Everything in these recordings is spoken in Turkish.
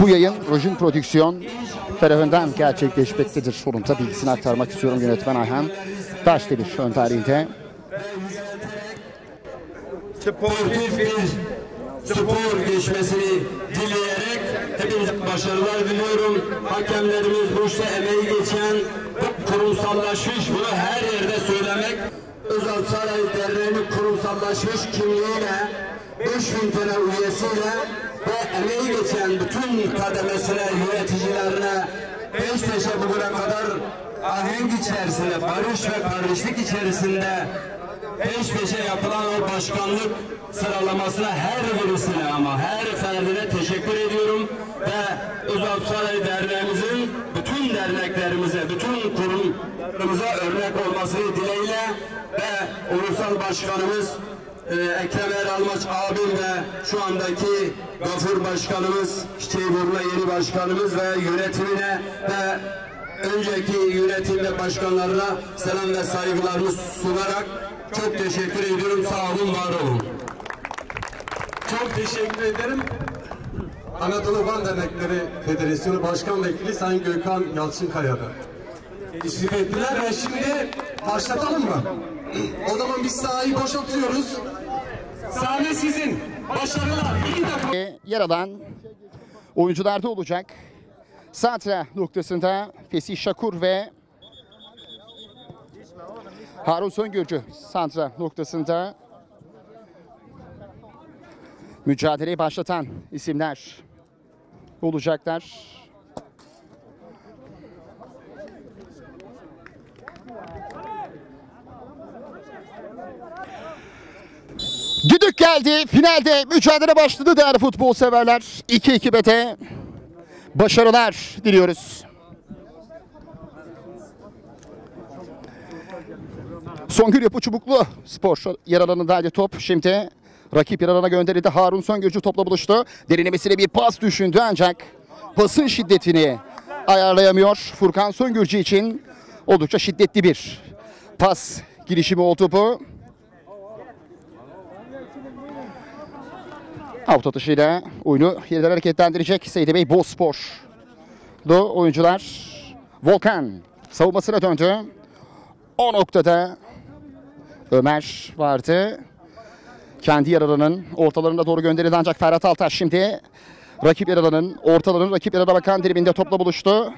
Bu yayın Rojin Prodüksiyon tarafından gerçekleşmektedir. Onun da bilgisini aktarmak istiyorum yönetmen Ayhan Taşdemir önderliğinde. Sportif bir spor geçmesini dileyerek hepinize başarılar diliyorum. Hakemlerimiz bu işte emeği geçen, kurumsallaşmış, bunu her yerde söylemek. Özal Saray Derneği'nin kurumsallaşmış kimliğiyle, 5000 tane üyesiyle ve emeği geçen bütün kademesine, yöneticilerine peş peşe bugüne kadar ahenk içerisinde, barış ve kardeşlik içerisinde peş peşe yapılan o başkanlık sıralamasına her birisine ama her ferdine teşekkür ediyorum ve Özal Saray Derneğimizin bütün derneklerimize, bütün kurumlarımıza örnek olmasını dileğiyle ve Ulusal Başkanımız Ekrem Eralmaç abim ve şu andaki Gafur Başkanımız, Çiçeğiburnu yeni başkanımız ve yönetimine ve önceki yönetim ve başkanlarına selam ve saygılarımı sunarak çok teşekkür ediyorum. Sağ olun, var olun. Çok teşekkür ederim. Anadolu Van Dernekleri Federasyonu Başkan Vekili Sayın Gökhan Yalçınkaya'da teşrif ettiler ve şimdi başlatalım mı? O zaman biz sahayı boşaltıyoruz. Sahne sizin. Başarılar. Yer alan oyuncularda olacak. Santra noktasında Fesih Şakur ve Harun Söngürcü santra noktasında mücadeleyi başlatan isimler olacaklar. Düdük geldi. Finalde mücadele başladı değerli futbol severler. 2-2 bete başarılar diliyoruz. Songül Yapı Çubuklu Spor yer alanındaydı top. Şimdi rakip yer alana gönderildi. Harun Söngürcü topla buluştu. Derinlemesine bir pas düşündü ancak pasın şiddetini ayarlayamıyor. Furkan Söngürcü için oldukça şiddetli bir pas girişimi oldu bu. Out atışıyla oyunu yeniden hareketlendirecek Seydi Bey Bozspor'lu oyuncular. Volkan savunmasına döndü. O noktada Ömer vardı. Kendi yer alanının ortalarına doğru gönderildi ancak Ferhat Altaş şimdi rakip yer alanının ortalarının rakip yer alana bakan diliminde topla buluştu.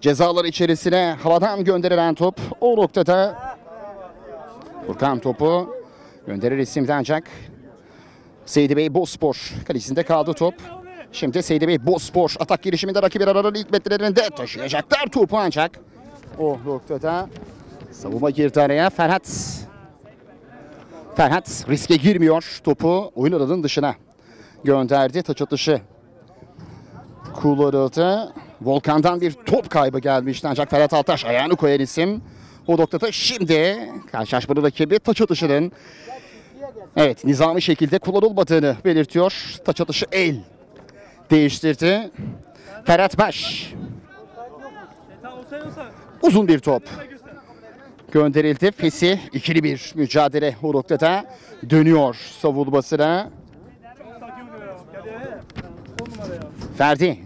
Cezalar içerisine havadan gönderilen top o noktada Furkan topu gönderir isimdi ancak Seydi Bey Bozspor kalesinde kaldı top. Şimdi Seydi Bey Bozspor atak girişiminde rakip yer alanının ilk metrelerinde taşıyacaklar topu ancak o noktada savunma girdi araya. Ferhat riske girmiyor. Topu oyun alanının dışına gönderdi. Taç atışı kullanıldı. Volkan'dan bir top kaybı gelmişti ancak Ferhat Altaş ayağını koyan isim. O noktada şimdi karşılaşmanın rakibi taç atışının nizami şekilde kullanılmadığını belirtiyor. Taç atışı el değiştirdi. Ferhat Baş. Uzun bir top gönderildi. Fesih ikili bir mücadele o noktada dönüyor savunmasına. Ferdi.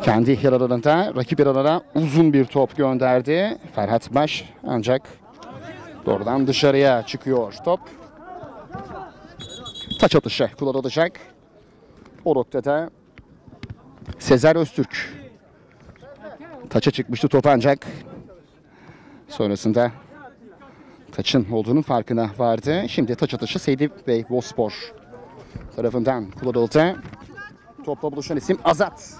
Kendi yer alanında rakip yer alanına uzun bir top gönderdi. Ferhat Baş ancak doğrudan dışarıya çıkıyor top. Taç atışı kullanılacak. O noktada Sezer Öztürk. Taça çıkmıştı top ancak sonrasında taçın olduğunun farkına vardı. Şimdi taç atışı Seydi Bey Bozspor tarafından kullanıldı. Topla buluşan isim Azat.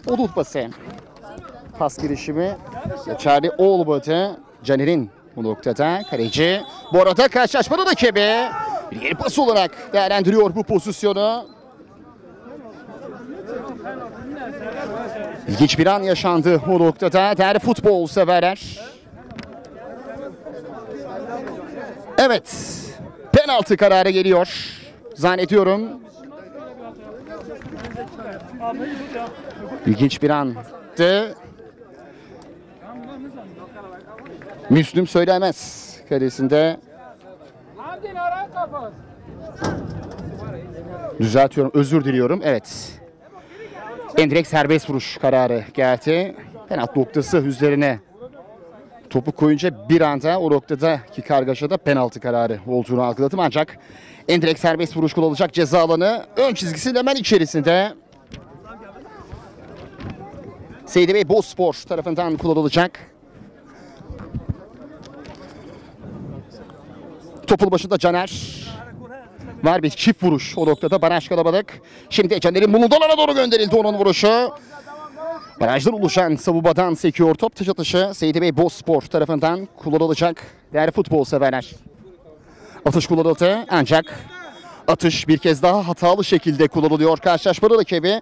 Odul pası. Pas girişimi geçerli olmadı. Caner'in bu noktada kaleci. Bu arada karşılaşmanın rakibi bir yeni pas olarak değerlendiriyor bu pozisyonu. İlginç bir an yaşandı o noktada değerli futbol severler. Evet, penaltı kararı geliyor zannediyorum. İlginç bir andı. Müslüm Söylemez kalesinde Düzeltiyorum, özür diliyorum. Evet. Endirekt serbest vuruş kararı geldi. Penaltı noktası üzerine topu koyunca bir anda o noktadaki kargaşada penaltı kararı olduğunu algıladım. Ancak endirekt serbest vuruş kullanılacak, ceza alanı ön çizgisinin hemen içerisinde. Seydi Bey Bozspor tarafından kullanılacak. Topun başında Caner. Var bir çift vuruş o noktada, baraj kalabalık. Şimdi Caner'in bulunduğuna doğru gönderildi onun vuruşu. Barajdan oluşan savunmadan sekiyor top. Taç atışı Seydi Bey Bozspor tarafından kullanılacak. Değerli futbol severler. Atış kullanıldı ancak atış bir kez daha hatalı şekilde kullanılıyor. Karşılaşmanın rakibi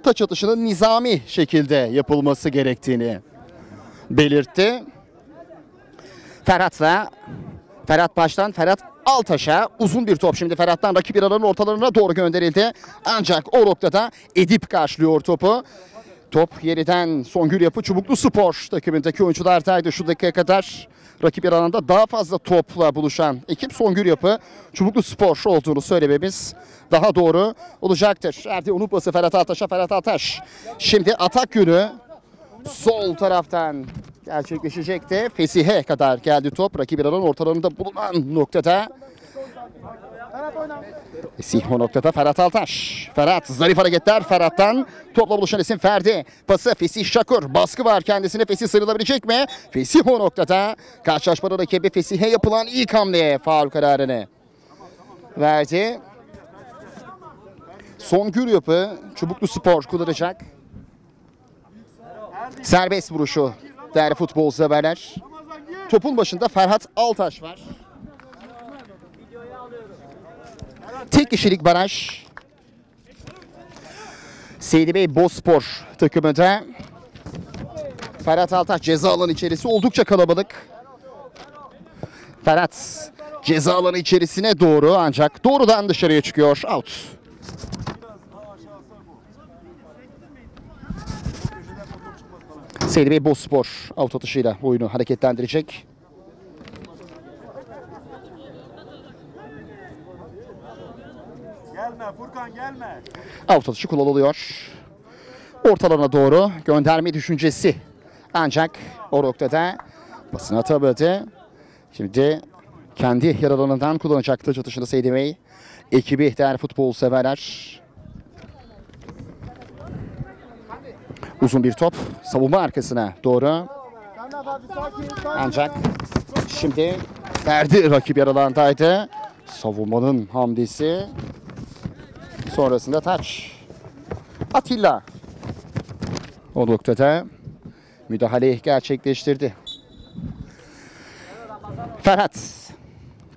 taç atışının nizami şekilde yapılması gerektiğini belirtti. Ferhat baştan Ferhat Altaş'a uzun bir top. Şimdi Ferhat'tan rakip bir alanın ortalarına doğru gönderildi. Ancak o noktada Edip karşılıyor topu. Top yeniden Songül Yapı Çubuklu Spor takımındaki oyunculardaydı şu dakikaya kadar. Rakip bir alanda daha fazla topla buluşan ekip Songül Yapı Çubuklu Spor olduğunu söylememiz daha doğru olacaktır. Erdi unutması Ferhat Altaş'a. Ferhat Altaş şimdi atak yönü sol taraftan gerçekleşecekti. Fesih'e kadar geldi top. Rakip bir alanın ortalarında bulunan noktada. Fesih o noktada Ferhat Altaş. Ferhat zarif hareketler Ferhat'tan. Topla buluşan isim Ferdi. Pası Fesih Şakur. Baskı var kendisine. Fesih sıyrılabilecek mi? Fesih o noktada. Karşılaşmanın rakibi Fesih'e yapılan ilk hamleye faul kararını verdi. Songül Yapı Çubuklu Spor kullanacak. Serbest vuruşu değerli futbol severler. Topun başında Ferhat Altaş var. Tek kişilik baraj. Seydi Bey Bozspor takımında. Ferhat Altaş ceza alanı içerisi oldukça kalabalık. Ferhat ceza alanı içerisine doğru ancak doğrudan dışarıya çıkıyor. Out. Seydi Bey Bozspor out atışıyla oyunu hareketlendirecek. Gelme Furkan gelme. Out atışı kullanılıyor. Ortalarına doğru gönderme düşüncesi. Ancak o noktada basına atamadı. Şimdi kendi yer alanından kullanacak taç atışını Seydi Bey. Ekibi değerli futbol severler. Uzun bir top savunma arkasına doğru. Ancak şimdi Ferdi rakip yer alandaydı. Savunmanın hamlesi. Sonrasında taç. Atilla o noktada müdahaleyi gerçekleştirdi. Ferhat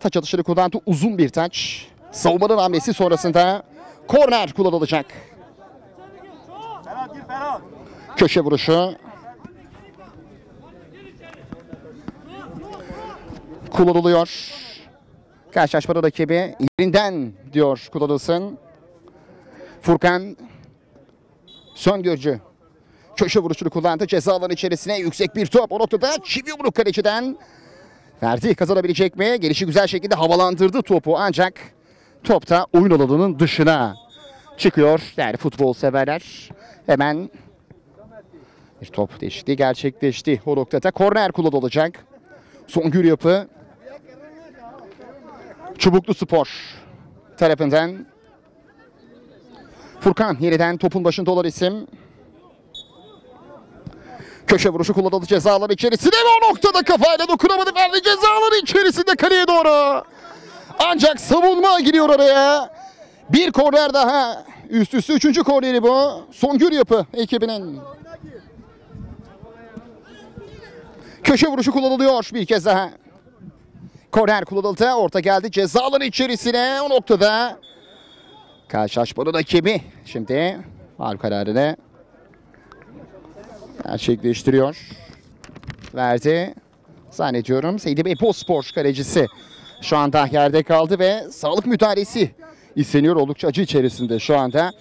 taç atışını kullandı. Uzun bir taç. Savunmanın hamlesi sonrasında korner kullanılacak. Ferhat gir Ferhat. Köşe vuruşu kullanılıyor. Karşılaşmanın rakibi yerinden diyor kullanılsın. Furkan Söngörcü köşe vuruşunu kullandı. Ceza alanı içerisine yüksek bir top. O noktada çivi yumruk kaleciden. Ferdi kazanabilecek mi? Gelişi güzel şekilde havalandırdı topu ancak top da oyun alanının dışına çıkıyor. Yani futbol severler hemen bir top değişikliği gerçekleşti. O noktada korner kullanılacak. Songül Yapı Çubuklu Spor tarafından. Furkan yeniden topun başında olan isim. Köşe vuruşu kullanıldı ceza alanı içerisinde ve o noktada kafayla dokunamadı. Ferdi ceza alanı içerisinde kaleye doğru. Ancak savunma giriyor oraya. Bir korner daha. Üst üste 3. korneri bu. Songül Yapı ekibinin. Köşe vuruşu kullanılıyor bir kez daha. Korner kullanıldı. Orta geldi ceza alanı içerisine. O noktada karşılaşmanın rakibi şimdi faul kararını gerçekleştiriyor. Verdi. Zannediyorum Seydi Bey Bozspor kalecisi şu anda yerde kaldı ve sağlık müdahalesi isteniyor. Oldukça acı içerisinde şu anda.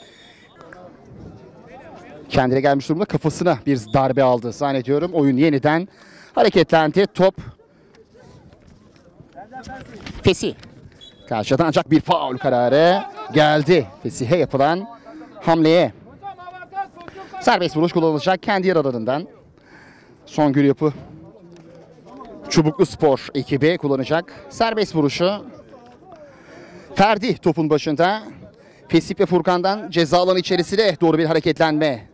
Kendine gelmiş durumda, kafasına bir darbe aldı zannediyorum. Oyun yeniden hareketlendi. Top Fesih Karşıdan ancak bir faul kararı geldi. Fesih'e yapılan hamleye. Serbest vuruş kullanılacak kendi yer alanından. Songül Yapı Çubuklu Spor ekibi kullanacak serbest vuruşu. Ferdi topun başında. Fesih ve Furkan'dan ceza alanı içerisine doğru bir hareketlenme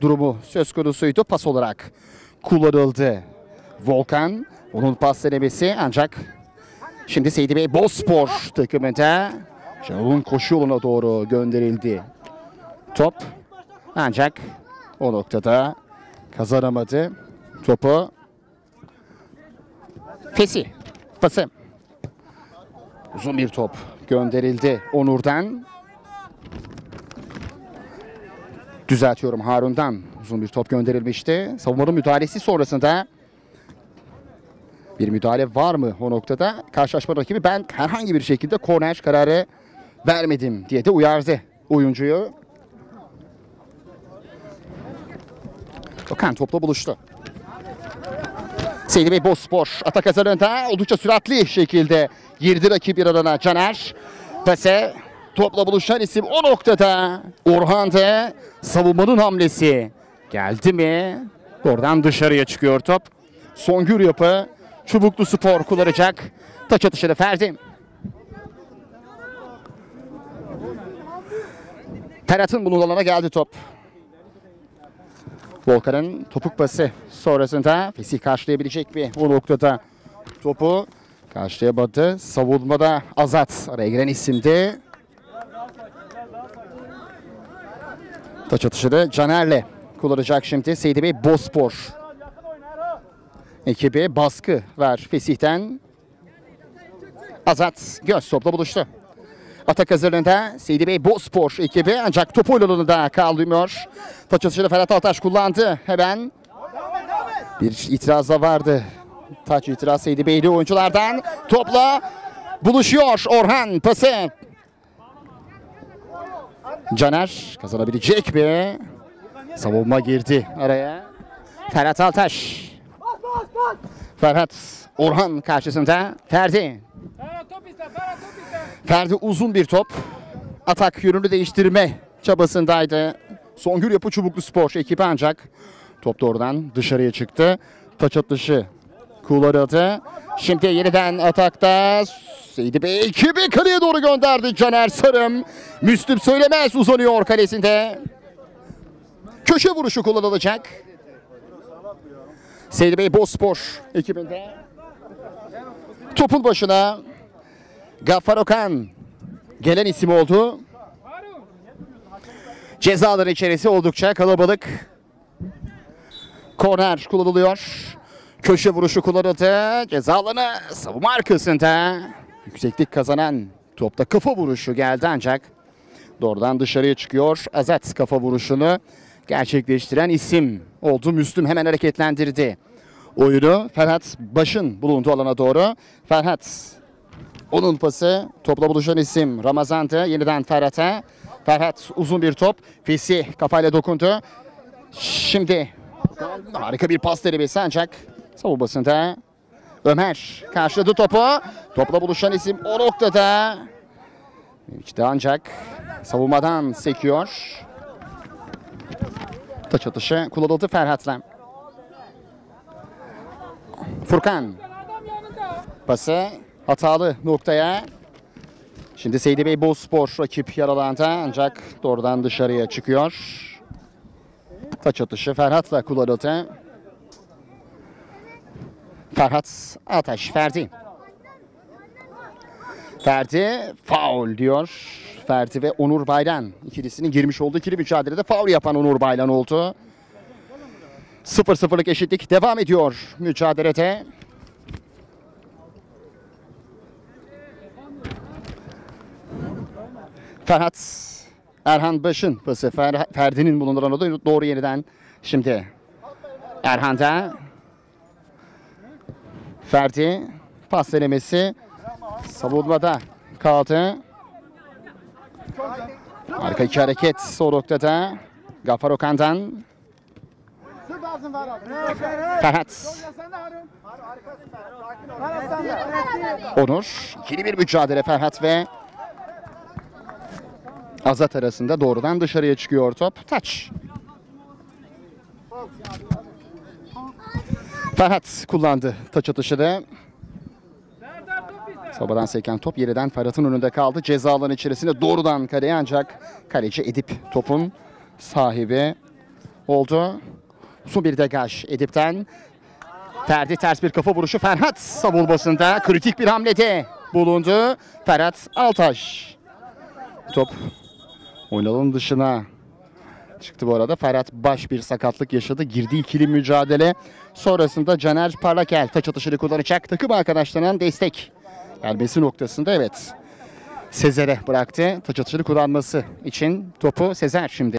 durumu söz konusuydu. Pas olarak kullanıldı. Volkan, onun pas denemesi ancak şimdi Seydi Bey Bozspor takımında Şenol'un koşu yoluna doğru gönderildi. Top ancak o noktada kazanamadı. Topu Fesih pası. Uzun bir top gönderildi Onur'dan. Düzeltiyorum, Harun'dan uzun bir top gönderilmişti. Savunmanın müdahalesi sonrasında bir müdahale var mı o noktada? Karşılaşma rakibi ben herhangi bir şekilde korner kararı vermedim diye de uyardı oyuncuyu. Okan topla buluştu. Seydi Bey Bozspor atak hazırlığında oldukça süratli şekilde girdi rakip bir alana. Caner pası, topla buluşan isim o noktada Orhan'da. Savunmanın hamlesi geldi mi? Oradan dışarıya çıkıyor top. Songül Yapı Çubuklu Spor kullanacak. Taç atışını Ferdi. Ferhat'ın bunun alana geldi top. Volkan'ın topuk pası sonrasında Fesih karşılayabilecek mi? O noktada topu karşılayamadı. Savunmada Azat araya giren isimdi. Taç atışını Caner'le kullanacak şimdi. Seydi Bey Bozspor ekibi baskı var Fesih'ten. Azat göz topla buluştu. Atak hazırlığında Seydi Bey Bozspor ekibi ancak topu alanında kalmıyor. Taç atışını Ferhat Altaş kullandı. Hemen bir itiraz da vardı. Taç itiraz Seydi Bey'li oyunculardan. Topla buluşuyor Orhan pası. Caner kazanabilecek mi? Savunma girdi araya. Ferhat Altaş. Ferhat Orhan karşısında Ferdi. Ferdi uzun bir top. Atak yönünü değiştirme çabasındaydı. Songül Yapı Çubuklu Spor ekibi ancak top doğrudan dışarıya çıktı. Taç atışı kullanıldı. Şimdi yeniden atakta Seydi Bey ekibi kaleye doğru gönderdi. Caner Sarım. Müslüm Söylemez uzanıyor kalesinde. Köşe vuruşu kullanılacak. Seydi Bey Bozspor ekibinde. Topun başına Gaffar Okan gelen isim oldu. Cezaların içerisi oldukça kalabalık. Korner kullanılıyor. Köşe vuruşu kullanıldı. Ceza alanı savunma arkasında. Yükseklik kazanan topta kafa vuruşu geldi ancak doğrudan dışarıya çıkıyor. Azat kafa vuruşunu gerçekleştiren isim oldu. Müslüm hemen hareketlendirdi oyunu. Ferhat Baş'ın bulunduğu alana doğru. Ferhat, onun pası, topla buluşan isim Ramazan'dı. Yeniden Ferhat'a. Ferhat uzun bir top. Fesih kafayla dokundu. Şimdi harika bir pas denemesi ancak savunmasında Ömer karşıladı topu. Topla buluşan isim o noktada. İşte ancak savunmadan sekiyor. Taç atışı kullanıldı Ferhat'la. Furkan pası hatalı noktaya. Şimdi Seydi Bey Bozspor rakip yaralanda ancak doğrudan dışarıya çıkıyor. Taç atışı Ferhat'la kullanıldı. Ferhat Altaş, Ferdi. Ferdi faul diyor. Ferdi ve Onur Baylan ikilisinin girmiş olduğu ikili mücadelede faul yapan Onur Baylan oldu. 0-0'lık eşitlik devam ediyor mücadelede. Ferhat Erhan Baş'ın pası Ferdi'nin bulunduğu da doğru yeniden şimdi Erhan'da. Ferdi pas denemesi savunmada kaldı. Harika iki hareket o noktada. Gaffar Okan'dan. Ferhat. Onur. İkili bir mücadele Ferhat ve Azat arasında doğrudan dışarıya çıkıyor top. Taç. Ferhat kullandı taç atışını. Sabadan seken top yeriden Ferhat'ın önünde kaldı. Ceza alanı içerisinde doğrudan kaleye ancak kaleci Edip topun sahibi oldu. Son bir degaj Edip'ten. Ferdi ters bir kafa vuruşu Ferhat savunmasında kritik bir hamlede bulundu. Ferhat Altaş. Top oyun alanının dışına çıktı bu arada. Ferhat baş bir sakatlık yaşadı. Girdi ikili mücadele. Sonrasında Caner Parlakel taç atışını kullanacak. Takım arkadaşlarından destek gelmesi noktasında evet. Sezer'e bıraktı. Taç atışını kullanması için topu Sezer şimdi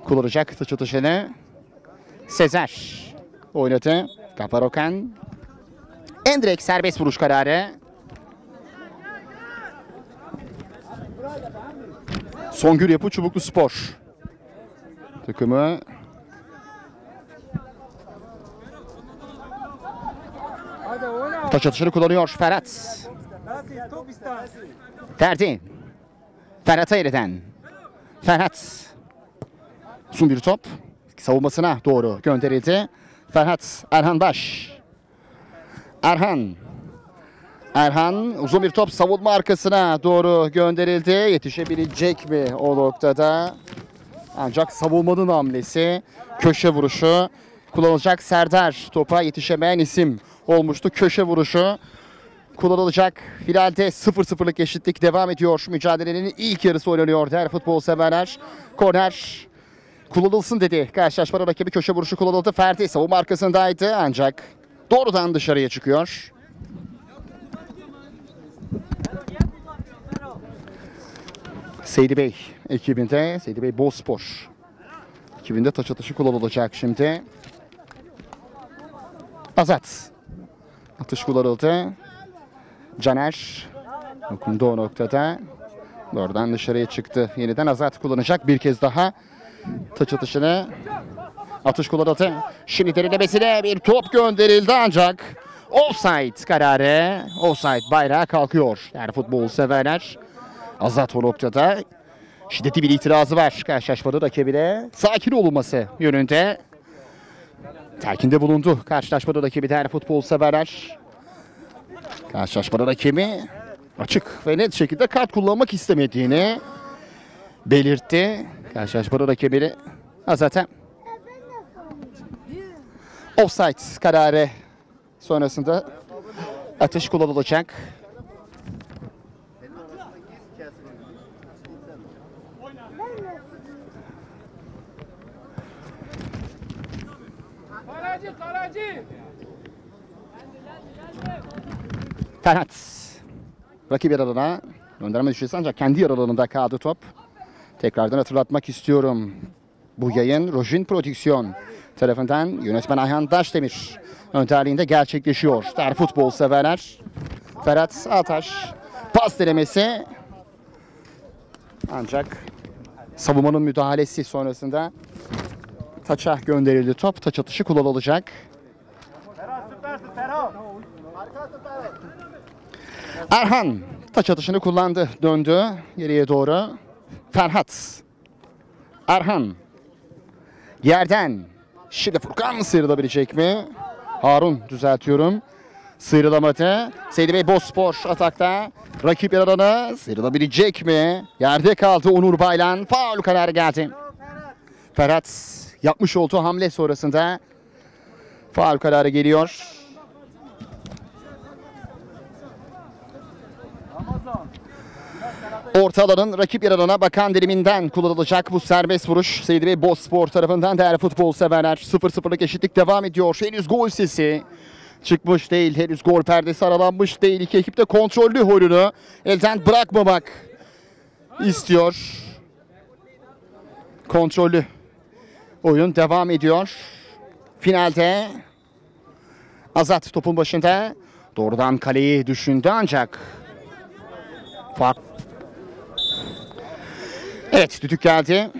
kullanacak taç atışını. Sezer oynadı. Kaparokan. Endrek serbest vuruş kararı. Songül Yapı Çubuklu Spor takımı taç atışını kullanıyor Ferhat. Ferdi. Ferhat'a yerden. Ferhat. Uzun bir top. Savunmasına doğru gönderildi. Ferhat. Erhan Baş. Erhan. Erhan uzun bir top savunma arkasına doğru gönderildi. Yetişebilecek mi o noktada? Ancak savunmanın hamlesi, köşe vuruşu kullanılacak. Serdar topa yetişemeyen isim olmuştu. Köşe vuruşu kullanılacak. Finalde 0-0'lık eşitlik devam ediyor. Mücadelenin ilk yarısı oynanıyor değerli futbol severler. Korner kullanılsın dedi. Karşılaşmanın rakibi köşe vuruşu kullanıldı. Ferdi savunma arkasındaydı ancak doğrudan dışarıya çıkıyor. Seydi Bey ekibinde, Seydi Bey Bozspor ekibinde taç atışı kullanılacak şimdi. Azat. Atış kullanıldı. Caner dokundu o noktada. Oradan dışarıya çıktı. Yeniden Azat kullanacak. Bir kez daha taç atışını. Atış kullanıldı. Şimdi derinlemesine bir top gönderildi ancak offside kararı. Offside bayrağı kalkıyor. Yani futbol severler. Azat o noktada şiddetli bir itirazı var karşılaşmanın rakibine. Sakin olunması yönünde telkinde bulundu karşılaşmanın rakibi değerli futbol severler. Karşılaşmanın rakibi açık ve net şekilde kart kullanmak istemediğini belirtti. Karşılaşmanın rakibini Azat'a offside kararı sonrasında atış kullanılacak. Ferhat. Rakip yaralığına gönderme düşürse ancak kendi yaralığında kaldı top. Tekrardan hatırlatmak istiyorum. Bu yayın Rojin Prodüksiyon tarafından yönetmen Ayhan Daşdemir önderliğinde gerçekleşiyor. Değerli futbol severler. Ferhat Altaş pas denemesi ancak savunmanın müdahalesi sonrasında taça gönderildi top. Taç atışı kullanılacak. Erhan taç atışını kullandı. Döndü geriye doğru. Ferhat. Erhan. Yerden. Şimdi Furkan sıyrılabilecek mi? Harun düzeltiyorum. Sıyrılamadı. Seydi Bey Bozspor atakta. Rakip yararına sıyrılabilecek mi? Yerde kaldı Onur Baylan. Faul kararı geldi. Ferhat yapmış olduğu hamle sonrasında faul kararı geliyor. Orta alanın rakip yararına bakan diliminden kullanılacak bu serbest vuruş. Seydi Bey Bozspor tarafından değerli futbol severler. 0-0'lık eşitlik devam ediyor. Henüz gol sesi çıkmış değil. Henüz gol perdesi aralanmış değil. İki ekip de kontrollü oyunu elden bırakmamak istiyor. Kontrollü oyun devam ediyor. Finalde Azat topun başında doğrudan kaleyi düşündü ancak fark. Evet, düdük geldi.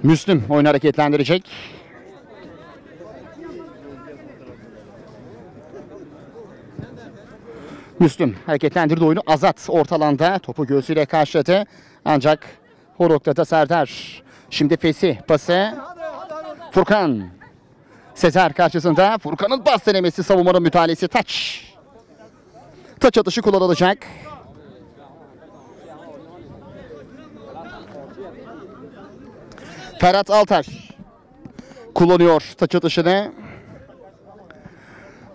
Müslüm oyunu hareketlendirecek. Müslüm hareketlendirdi oyunu. Azat orta alanda topu göğsüyle karşıladı. Ancak o noktada Serdar. Şimdi Fesi pası. Furkan. Sezer karşısında. Furkan'ın pas denemesi, savunmanın müdahalesi. Taç. Taç atışı kullanılacak. Ferhat Altar kullanıyor taç atışını.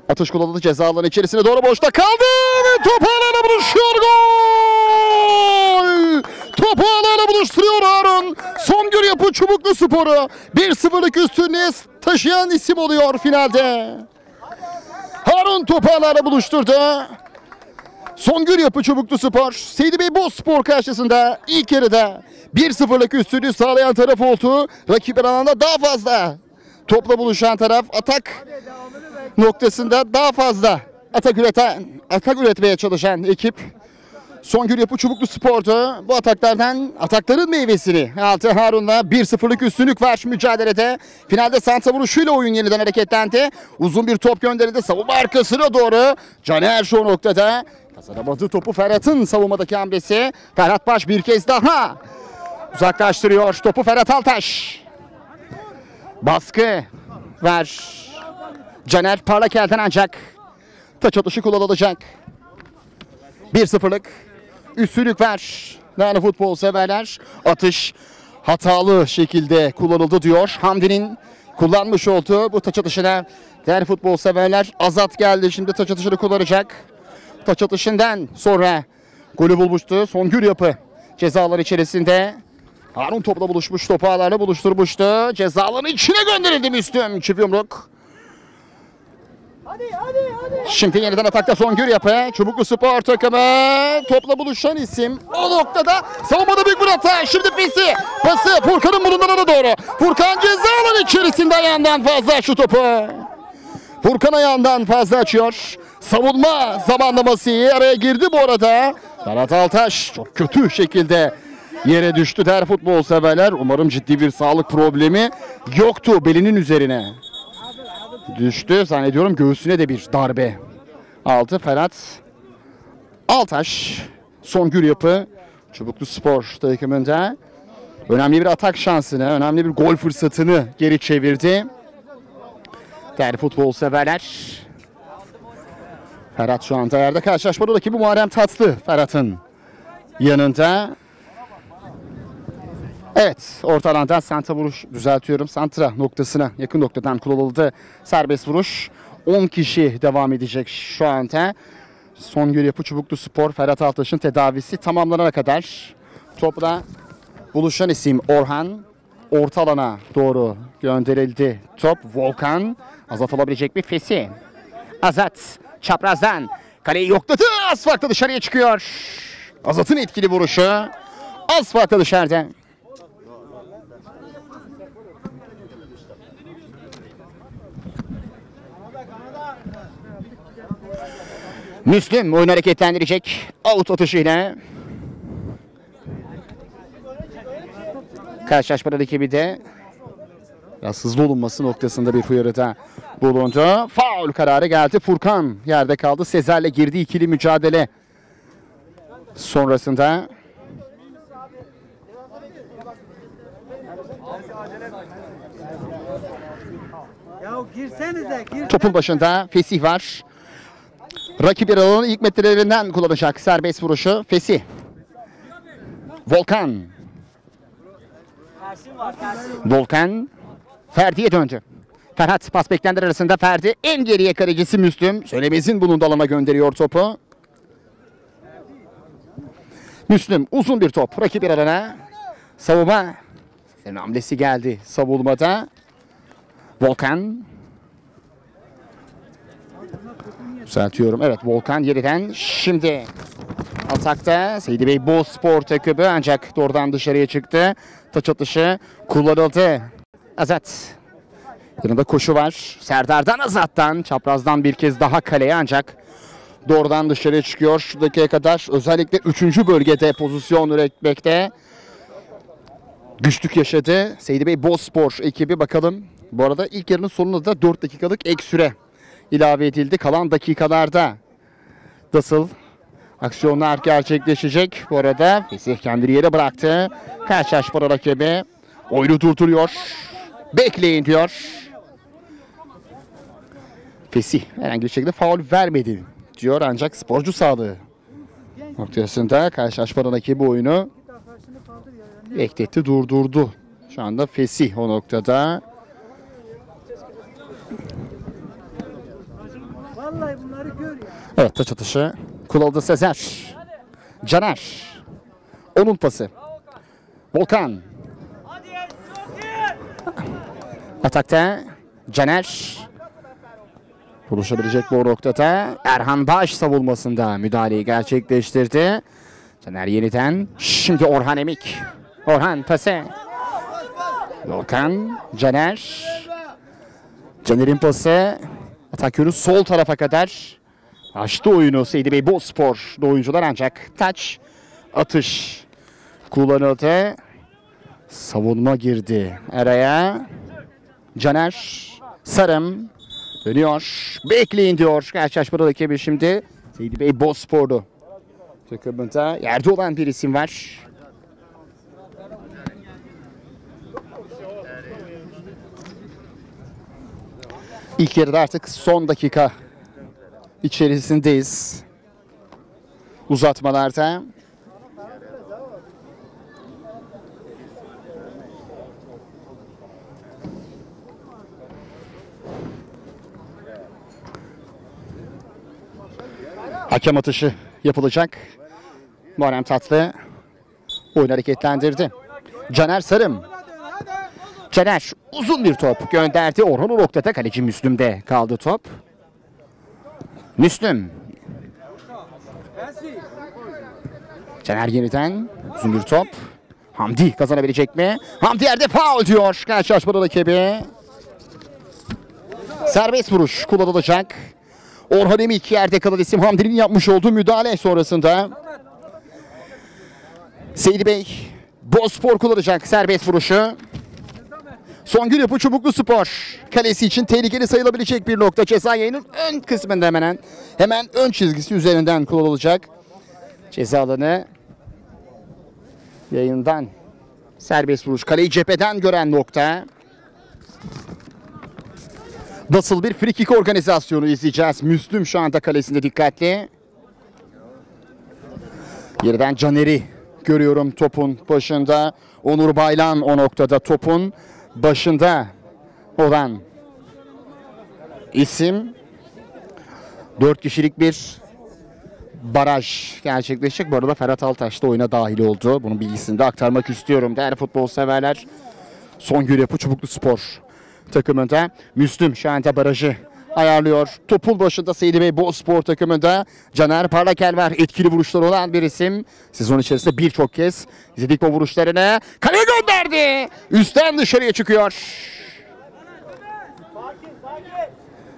Atış kullanıldı, ceza alanı içerisine doğru, boşta kaldı ve top ağlarla buluşuyor, gol! Topu ağlarla buluşturuyor Harun. Songül Yapı Çubukluspor'u 1-0'lık üstünlüğe taşıyan isim oluyor finalde. Harun topu ağlarla buluşturdu. Songül Yapı Çubukluspor, Seydi Bey Bozspor karşısında ilk yarıda 1-0'lık üstünlüğü sağlayan taraf oldu. Rakip alanda daha fazla topla buluşan taraf, atak noktasında daha fazla atak üretmeye çalışan ekip Songül Yapı Çubukluspor'du. Bu atakların meyvesini aldı Harun'la. 1-0'lık üstünlük var mücadelede. Finalde santra vuruşuyla oyun yeniden hareketlendi. Uzun bir top gönderildi savunma arkasına doğru. Caner şu noktada kazanamadığı topu, Ferhat'ın savunmadaki hamlesi. Ferhat Baş bir kez daha uzaklaştırıyor topu. Ferhat Altaş. Baskı ver. Caner parlak elden, ancak taç atışı kullanılacak. 1-0'lık üstünlük var. Yani futbol severler. Atış hatalı şekilde kullanıldı diyor. Hamdi'nin kullanmış olduğu bu taç atışına değerli futbol severler. Azat geldi, şimdi taç atışını kullanacak. Taç atışından sonra golü bulmuştu Songül Yapı. Cezalar içerisinde Harun topla buluşmuş, topu ağlarla buluşturmuştu. Cezaların içine gönderildi Müslüm. Çift yumruk. Şimdi yeniden atakta Songül Yapı. Çubukluspor takımı topla buluşan isim. O noktada savunmada büyük bir hata. Şimdi Fesi pası Furkan'ın bulunduğuna doğru. Furkan cezaların içerisinde ayağından fazla şu topu. Furkan ayağından fazla açıyor. Savunma zamanlaması iyi. Araya girdi bu arada. Ferhat Altaş çok kötü şekilde yere düştü der futbol severler. Umarım ciddi bir sağlık problemi yoktu belinin üzerine. Düştü zannediyorum, göğsüne de bir darbe aldı Ferhat Altaş. Songül Yapı Çubukluspor takımında önemli bir atak şansını, önemli bir gol fırsatını geri çevirdi. Değerli futbol severler. Ferhat şu anda yerde, karşılaşmada rakibi Muharrem Tatlı Ferhat'ın yanında. Evet, orta alanda santra vuruş, düzeltiyorum, santra noktasına yakın noktadan kullanıldı serbest vuruş. 10 kişi devam edecek şu anda. Songül Yapı Çubukluspor, Ferhat Altaş'ın tedavisi tamamlanana kadar topla buluşan isim Orhan. Orta alana doğru gönderildi top. Volkan, Azat alabilecek bir Fesi. Azat çaprazdan kaleyi yokladı, az farklı dışarıya çıkıyor. Azat'ın etkili vuruşu az farklı dışarıda. Müslüm oyunu hareketlendirecek out atışıyla. Karşılaşmanın ekibi de biraz hızlı olunması noktasında bir uyarıda bulundu. Faul kararı geldi. Furkan yerde kaldı. Sezer'le girdi ikili mücadele sonrasında. Topun başında Fesih var. Rakip yer alanı ilk metrelerinden kullanacak serbest vuruşu Fesi. Volkan. Volkan Ferdi'ye döndü. Ferhat pas beklenenler arasında Ferdi. En geriye kalecisi Müslüm. Söylemez'in bulunduğu alana gönderiyor topu. Müslüm uzun bir top. Rakip yer alana. Savunma. Senin hamlesi geldi savunmada. Volkan. Düzeltiyorum. Evet, Volkan yeniden şimdi atakta. Seydi Bey Bozspor takımı, ancak doğrudan dışarıya çıktı. Taç atışı kullanıldı. Azat. Yanında koşu var. Serdar'dan, Azat'tan. Çaprazdan bir kez daha kaleye, ancak doğrudan dışarıya çıkıyor. Şu dakikaya kadar özellikle 3. bölgede pozisyon üretmekte güçlük yaşadı Seydi Bey Bozspor ekibi. Bakalım. Bu arada ilk yarının sonunda da 4 dakikalık ek süre ilave edildi. Kalan dakikalarda Nasıl aksiyonlar gerçekleşecek bu arada. Fesih kendini yere bıraktı. Karşılaşma rakibi oyunu durduruyor. Bekleyin diyor. Fesih herhangi bir şekilde faul vermedi diyor ancak sporcu sağlığı noktasında karşılaşma rakibi oyunu bekletti, durdurdu. Şu anda Fesih o noktada. Vallahi bunları gör ya. Evet, taç atışı kullanıldı. Sezer. Caner. Onun pası. Volkan. Atakta Caner. Buluşabilecek bu noktada. Erhan Baş savunmasında müdahaleyi gerçekleştirdi. Caner yeniden. Şimdi Orhan Emik. Orhan pası. Volkan. Caner. Caner'in pası. Atak yönü sol tarafa kadar açtı oyunu Seydi Bey Bozspor'da oyuncular ancak taç atış kullanıldı. Savunma girdi araya. Caner Sarım dönüyor. Bekleyin diyor. Karşılaşmada rakibi şimdi Seydi Bey Bozspor'du. Takımında yerde olan bir isim var. İlk yarıda artık son dakika içerisindeyiz. Uzatmalarda. Hakem atışı yapılacak. Muharrem Tatlı oyunu hareketlendirdi. Caner Sarım. Caner uzun bir top gönderdi. Orhan o noktada kaleci Müslüm'de kaldı top. Müslüm. Caner yeniden uzun bir top. Hamdi kazanabilecek mi? Hamdi yerde faul diyor. Karşılaşmada rakibi. Serbest vuruş kullanılacak. Orhan Emik yerde kalan isim Hamdi'nin yapmış olduğu müdahale sonrasında. Seydi Bey Bozspor kullanacak serbest vuruşu. Songül Yapı Çubukluspor kalesi için tehlikeli sayılabilecek bir nokta. Ceza yayının ön kısmında hemen ön çizgisi üzerinden kullanılacak. Ceza alanı yayından serbest vuruş. Kaleyi cepheden gören nokta. Nasıl bir free kick organizasyonu izleyeceğiz. Müslüm şu anda kalesinde dikkatli. Yerden Caner'i görüyorum topun başında. Onur Baylan o noktada topun başında olan isim. 4 kişilik bir baraj gerçekleşecek. Bu arada Ferhat Altaş da oyuna dahil oldu. Bunun bilgisini de aktarmak istiyorum. Değerli futbol severler. Songül Yapı Çubukluspor takımında Müslüm şu anda barajı ayarlıyor. Topun başında Seydi Bey Bozspor takımında Caner Parlakel var. Etkili vuruşları olan bir isim. Sezon içerisinde birçok kez izledik bu vuruşlarını. Kaleye gönderdi. Üstten dışarıya çıkıyor.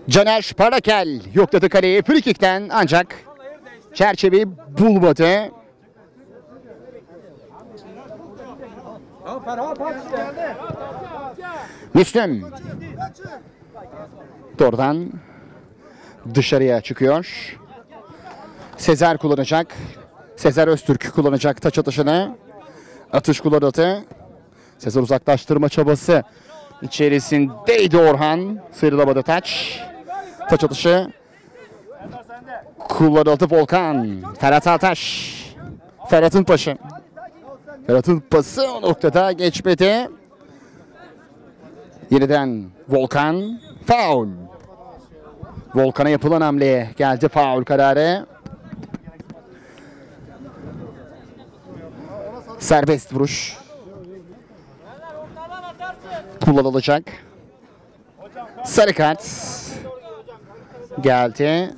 Caner Parlakel yokladı kaleyi free kick'ten ancak çerçeveyi bulmadı. Müslüm doğrudan dışarıya çıkıyor. Sezer kullanacak. Sezer Öztürk kullanacak taç atışını. Atış kullanıldı. Sezer uzaklaştırma çabası içerisindeydi Orhan. Sıyrılamadı taç. Taç atışı kullanıldı Volkan. Ferhat Altaş. Ferhat'ın paşı. Ferhat'ın pası o noktada geçmedi. Yeniden Volkan. Faul. Volkan'a yapılan hamleye geldi faul kararı. Serbest vuruş kullanılacak. Sarı kart geldi.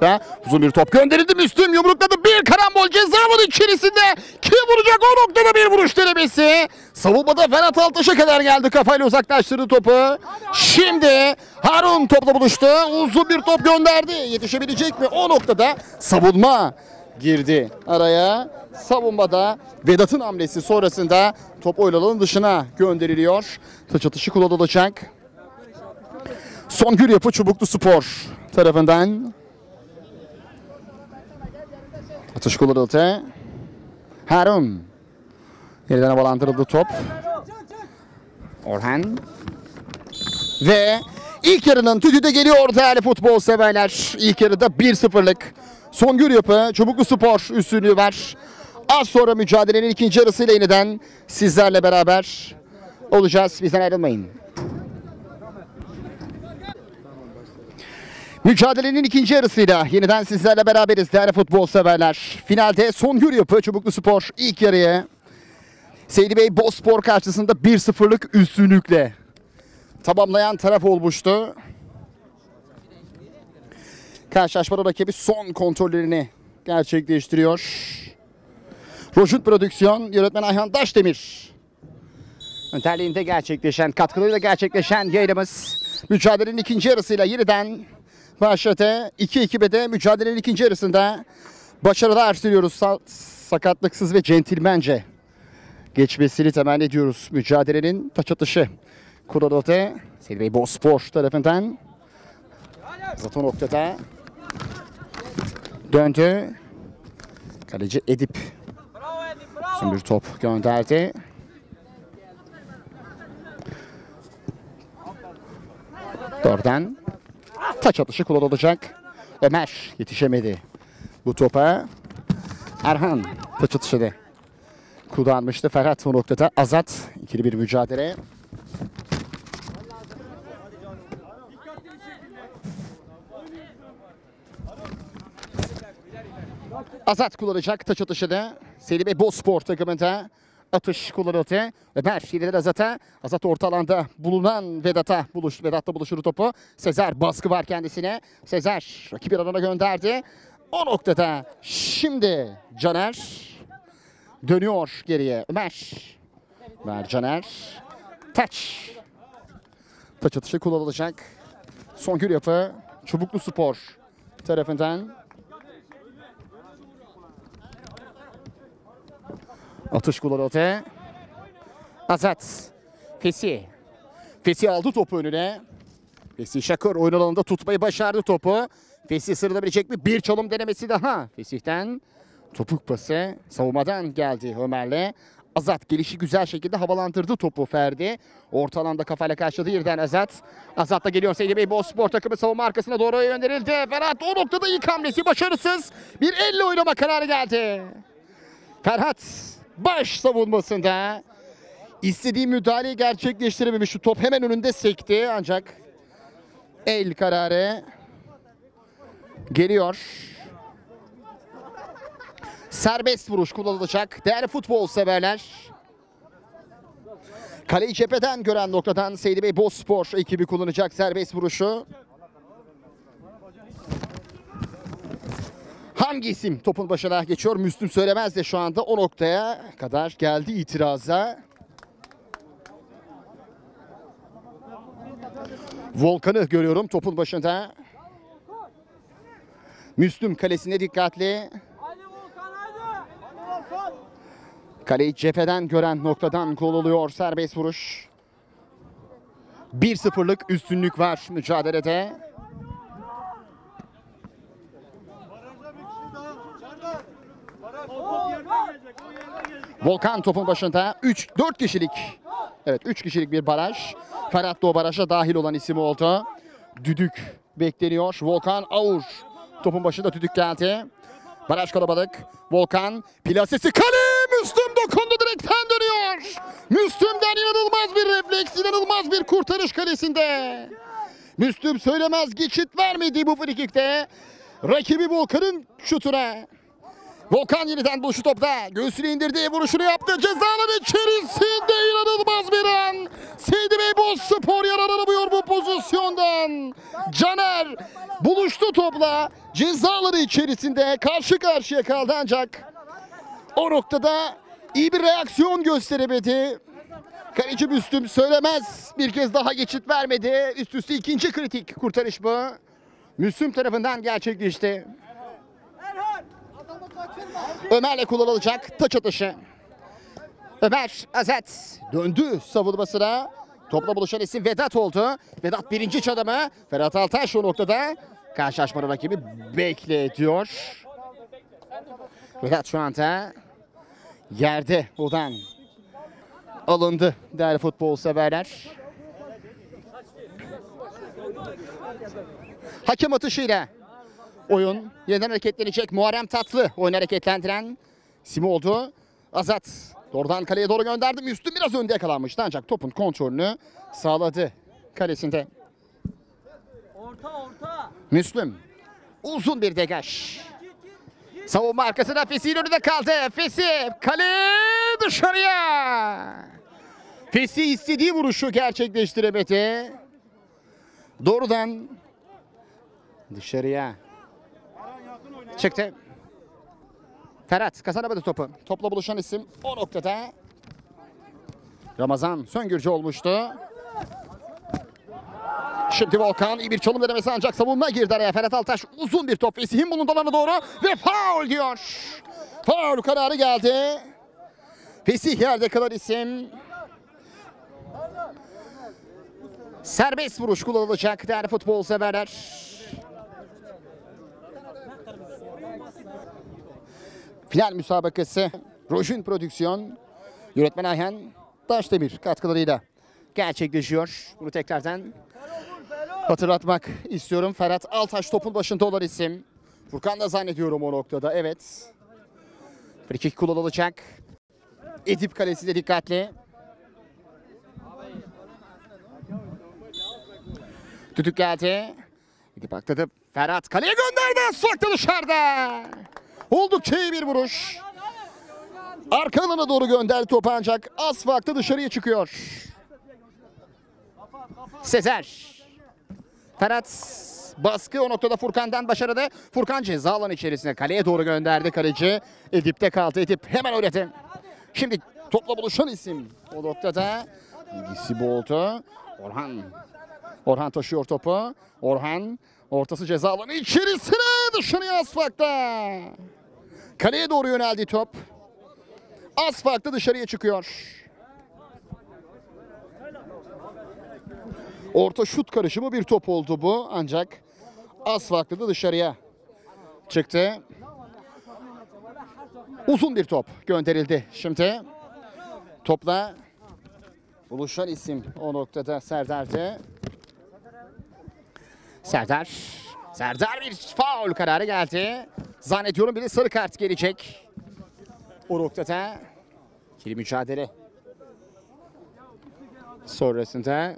Ve uzun bir top gönderildi. Müslüm yumrukladı. Bir karambol ceza alanı içerisinde. Kim vuracak o noktada bir vuruş denemesi. Savunmada Ferhat Altaş'a kadar geldi. Kafayla uzaklaştırdı topu. Şimdi Harun topla buluştu. Uzun bir top gönderdi. Yetişebilecek mi? O noktada savunma girdi araya. Savunmada Vedat'ın hamlesi sonrasında top oyun alanının dışına gönderiliyor. Taç atışı kullanılacak. Songül Yapı Çubukluspor tarafından Atış kullanıldı. Harun. Yeniden havalandırıldı top. Orhan. Ve ilk yarının tüdüğü de geliyor değerli futbol severler. İlk yarıda 1-0'lık Songül Yapı Çubukluspor üstünlüğü var. Az sonra mücadelenin ikinci yarısıyla yeniden sizlerle beraber olacağız. Bizden ayrılmayın. Mücadelenin ikinci yarısıyla yeniden sizlerle beraberiz değerli futbol severler. Finalde Songül Yapı Çubukluspor ilk yarıya Seydi Bey Bozspor karşısında 1-0'lık üstünlükle tamamlayan taraf olmuştu. Karşılaşmanın rakibi son kontrollerini gerçekleştiriyor. Rojut Prodüksiyon, yönetmen Ayhan Daşdemir önderliğinde gerçekleşen, katkılarıyla gerçekleşen yayınımız mücadelenin ikinci yarısıyla yeniden başladı. 2-2'de mücadelenin ikinci yarısında başarılar diliyoruz. Sakatlıksız ve centilmence geçmesini temenni ediyoruz. Mücadelenin taç atışı kuruladı. Seydi Bey Bozspor tarafından. Zaten noktada döndü. Kaleci Edip bir top gönderdi. Doğrudan taç atışı kullanılacak. Ömer yetişemedi bu topa. Erhan taç atışını kullanmıştı. Ferhat bu noktada. Azat ikili bir mücadele. Azat kullanacak taç atışını. Seydi Bey Bozspor takımında atış kullanıldı. Ömer yeniden Azat'a. Azat orta alanda bulunan Vedat'la buluşur topu. Sezer baskı var kendisine. Sezer rakibi alana gönderdi. O noktada şimdi Caner dönüyor geriye. Ömer Caner. Taç atışı kullanılacak. Songül Yapı Çubukluspor tarafından. Atış kullanıldı. Azat. Fesih aldı topu önüne. Fesih Şakır oyun alanında tutmayı başardı topu. Fesih sıralabilecek mi? Bir çalım denemesi daha. Fesih'ten topuk pası savunmadan geldi Ömer'le. Azat gelişi güzel şekilde havalandırdı topu Ferdi. Orta alanda kafayla karşıladı yerden Azat. Azat'la geliyor Seydi Bey Bozspor takımı savunma arkasına doğru gönderildi. Ferhat o noktada ilk hamlesi başarısız. Bir elle oynama kararı geldi. Ferhat baş savunmasında istediği müdahaleyi gerçekleştirememiş. Şu top hemen önünde sekti ancak el kararı geliyor. Serbest vuruş kullanılacak. Değerli futbol severler. Kaleyi cepheden gören noktadan Seydi Bey Bozspor ekibi kullanacak serbest vuruşu. Hangi isim topun başına geçiyor? Müslüm Söylemez de şu anda o noktaya kadar geldi itiraza. Volkan'ı görüyorum topun başında. Müslüm kalesine dikkatli. Kaleyi cepheden gören noktadan gol oluyor. Serbest vuruş. 1-0'lık üstünlük var mücadelede. Volkan topun başında 4 kişilik. Evet 3 kişilik bir baraj. Ferhat da o baraja dahil olan isim oldu. Düdük bekleniyor. Volkan Aur topun başında düdük geldi. Baraj kalabalık. Volkan plasesi kale. Müslüm dokundu direkten dönüyor. Müslüm'den inanılmaz bir refleks, inanılmaz bir kurtarış kalesinde. Müslüm Söylemez geçit vermedi bu frikikte. Rakibi Volkan'ın şutuna. Volkan yeniden buluşu topta. Göğsünü indirdi, vuruşunu yaptı. Cezaların içerisinde inanılmaz bir an. Seydi Bey Bozspor yararlanamıyor bu pozisyondan. Caner buluştu topla. Cezaları içerisinde karşı karşıya kaldı ancak o noktada iyi bir reaksiyon gösteremedi. Kaleci Müslüm Söylemez bir kez daha geçit vermedi. Üst üste ikinci kritik kurtarış bu. Müslüm tarafından gerçekleşti. Ömer'le kullanılacak taç atışı. Ömer Azat döndü savunmasına. Topla buluşan isim Vedat oldu. Vedat birinci çalımı. Ferhat Altaş o noktada karşılaşmanın rakibi bekle diyor. Vedat şu anda yerde buradan alındı değerli futbol severler. Hakem atışıyla oyun yeniden hareketlenecek. Muharrem Tatlı oyunu hareketlendiren isim oldu. Azat doğrudan kaleye doğru gönderdi. Müslüm biraz önde yakalanmıştı ancak topun kontrolünü sağladı kalesinde. Orta. Müslüm uzun bir degaj. Savunma arkasında Fesih'in önünde kaldı. Fesih kale dışarıya. Fesih istediği vuruşu gerçekleştiremedi. Doğrudan dışarıya çıktı. Ferhat kazanamadı topu. Topla buluşan isim o noktada Ramazan Söngürcü olmuştu. Şimdi Volkan iyi bir çalım denemesi ancak savunma girdi araya. Ferhat Altaş uzun bir top. Fesih'in bunun dolanı doğru ve faul diyor. Faul kararı geldi. Fesih yerde kalan isim. Serbest vuruş kullanılacak değerli futbol severler. Final müsabakası Rojin Prodüksiyon, yönetmen Ayhan Taşdemir katkılarıyla gerçekleşiyor. Bunu tekrardan hatırlatmak istiyorum. Ferhat Altaş topun başında olan isim. Furkan da zannediyorum o noktada. Evet. Frikik kullanılacak. Edip kalesi de dikkatli. Düdük geldi. Edip akladı. Ferhat kaleye gönderdi. Soktu dışarıda. Oldukça iyi bir vuruş. Arka alana doğru gönderdi topu ancak az farklı dışarıya çıkıyor. Sezer. Ferhat baskı o noktada Furkan'dan başarılı. Furkan ceza alanı içerisine kaleye doğru gönderdi. Kaleci Edip'te kaldı. Edip hemen oynadı. Şimdi topla buluşan isim o noktada ilgisi oldu. Orhan taşıyor topu. Orhan ortası ceza alanı içerisine dışarıya az farkta. Kaleye doğru yöneldi top. Az farklı dışarıya çıkıyor. Orta şut karışımı bir top oldu bu ancak az farklı da dışarıya çıktı. Uzun bir top gönderildi şimdi. Topla buluşan isim o noktada Serdar'dı. Serdar bir faul kararı geldi. Zannediyorum bir de sarı kart gelecek. O noktada ikili mücadele sonrasında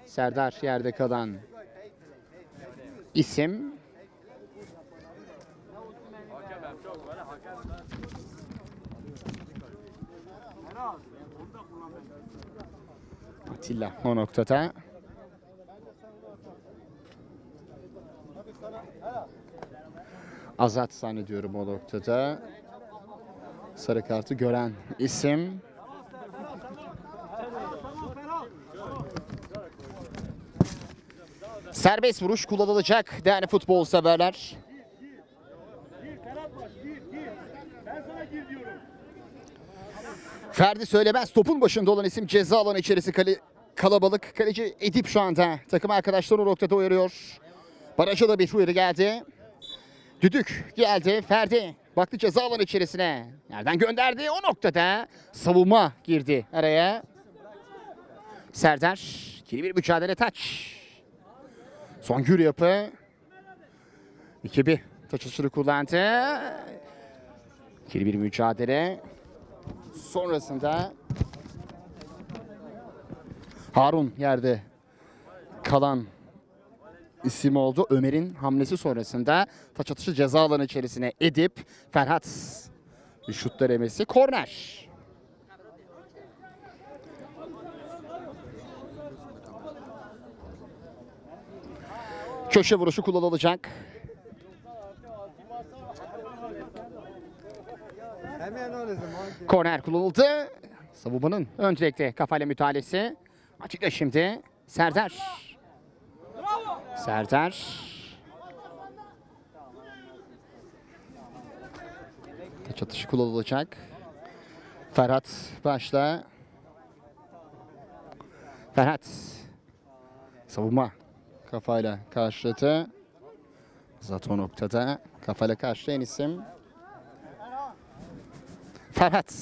Serdar yerde kalan isim. Atilla o noktada. Azat zannediyorum o noktada. Sarı kartı gören isim. Serbest vuruş kullanılacak değerli futbol severler. Ferdi Söylemez topun başında olan isim, ceza alanı içerisi kalabalık. Kaleci Edip şu anda takım arkadaşları o noktada uyarıyor. Baraja da bir uyarı geldi. Düdük geldi. Ferdi baktı ceza alanı içerisine. Nereden gönderdi? O noktada savunma girdi araya. Serdar ikili bir mücadele taç. Songül yapı. 2-1 taç atışını kullandı. İkili bir mücadele. Sonrasında Harun yerde kalan isim oldu. Ömer'in hamlesi sonrasında taç atışı ceza alanı içerisine Edip, Ferhat bir şut denemesi, korner. Köşe vuruşu kullanılacak. Korner kullanıldı. Savunmanın ön direkte kafayla müdahalesi. Açıkla şimdi Serdar. Taç atışı kullanılacak. Ferhat başla. Ferhat. Savunma kafayla karşıladı. Zaten o noktada kafayla karşılayan isim. Ferhat.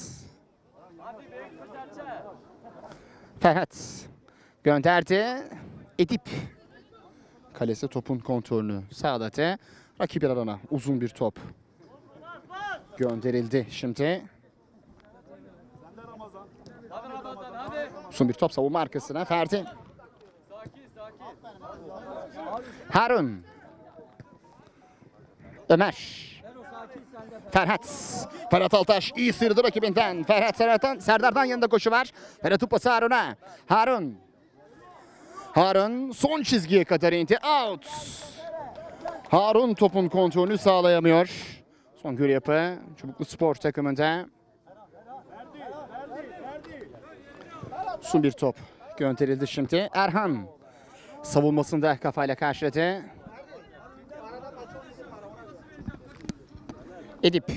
Ferhat gönderdi. Edip. Kalesi topun kontrolünü sağladı. Rakip alana uzun bir top gönderildi şimdi. Uzun bir top savunma arkasına. Ferdi. Harun. Ömer. Ferhat. Ferhat Altaş iyi sıyrıldı rakibinden. Serdar'dan yanında koşu var. Ferhat'ın pası Harun'a. Harun son çizgiye kadar indi. Out. Harun topun kontrolünü sağlayamıyor. Songül Yapı Çubuklu Spor takımında. Son bir top gönderildi şimdi. Erhan savunmasında kafayla karşıladı. Edip.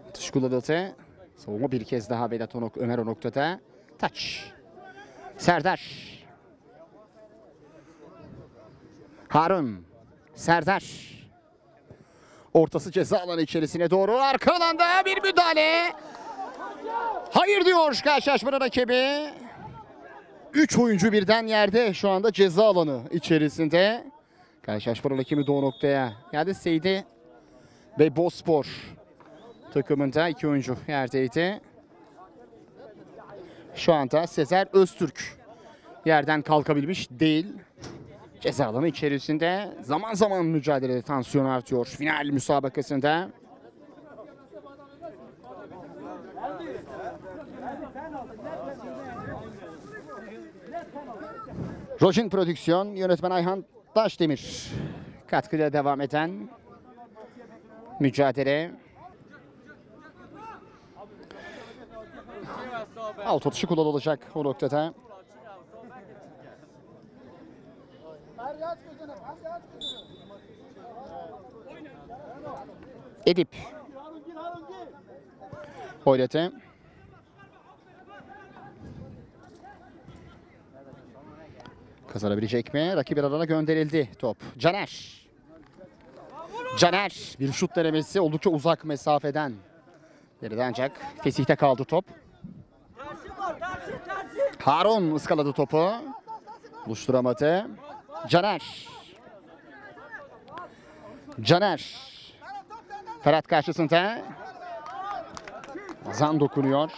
Atış kullanıldı. Savunma bir kez daha Vedat Ömer o noktada. Taç. Serdar. Harun. Serdar. Ortası ceza alanı içerisine doğru. Arka alanda bir müdahale. Hayır diyor karşılaşmanın rakibi. 3 oyuncu birden yerde şu anda ceza alanı içerisinde. Karşılaşmanın rakibi de o noktaya geldi. Seydi ve Bozspor takımında 2 oyuncu yerdeydi. Şu anda Sezer Öztürk yerden kalkabilmiş değil. Ceza alanı içerisinde zaman zaman mücadelede tansiyon artıyor final müsabakasında. Rojin Prodüksiyon, yönetmen Ayhan Taşdemir katkıyla devam eden mücadele. Alt atışı kullanılacak o noktada. Edip. Oylatı. Kazanabilecek mi? Rakip alana gönderildi top. Caner. Caner bir şut denemesi oldukça uzak mesafeden. Geride ancak Fesih'te kaldı top. Harun ıskaladı topu. Buluşturamadı. Caner. Caner. Ferhat karşısında. Ozan dokunuyor.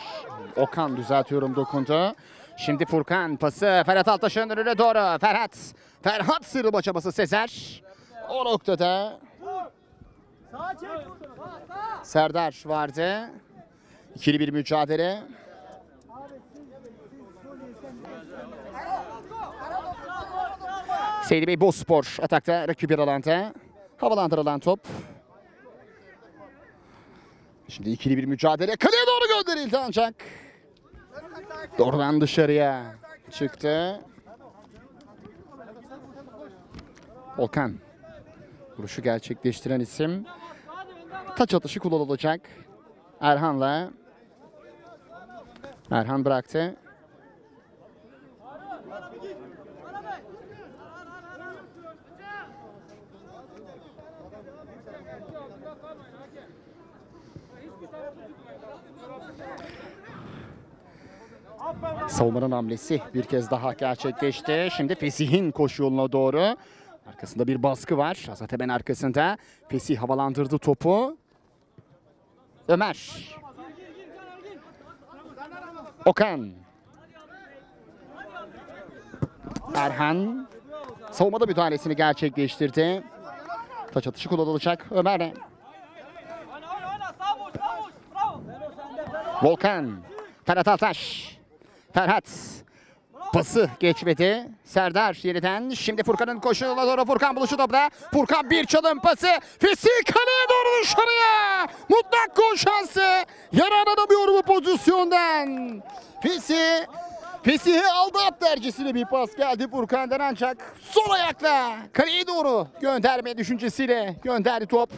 Okan düzeltiyorum dokundu. Şimdi Furkan pası Ferhat Altaş'ın önüne doğru. Ferhat sıyrılma çabası Sezer. O noktada Serdar vardı. İkili bir mücadele. Seydi Bey Bozspor atakta rakip bir alanda. Havalandırılan top. Şimdi ikili bir mücadele. Kaleye doğru gönderildi ancak. Doğrudan dışarıya çıktı. Volkan. Vuruşu gerçekleştiren isim. Taç atışı kullanılacak. Erhan'la. Erhan bıraktı. Savunmanın hamlesi bir kez daha gerçekleşti. Şimdi Fesih'in koşu yoluna doğru. Arkasında bir baskı var. Azat hemen arkasında. Fesih havalandırdı topu. Ömer. Okan. Erhan. Savunmada müdahalesini gerçekleştirdi. Taç atışı kullanılacak. Ömer. Volkan. Ferhat Altaş. Ferhat. Pası geçmedi. Serdar yeniden. Şimdi Furkan'ın koşuğuna doğru. Furkan buluşu topla. Furkan bir çalım pası. Fesih kaleye doğru dışarıya. Mutlak gol şansı. Yaranamıyor bu pozisyondan. Fesih'e aldı at dercesine bir pas geldi Furkan'dan ancak sol ayakla kaleye doğru gönderme düşüncesiyle gönderdi top.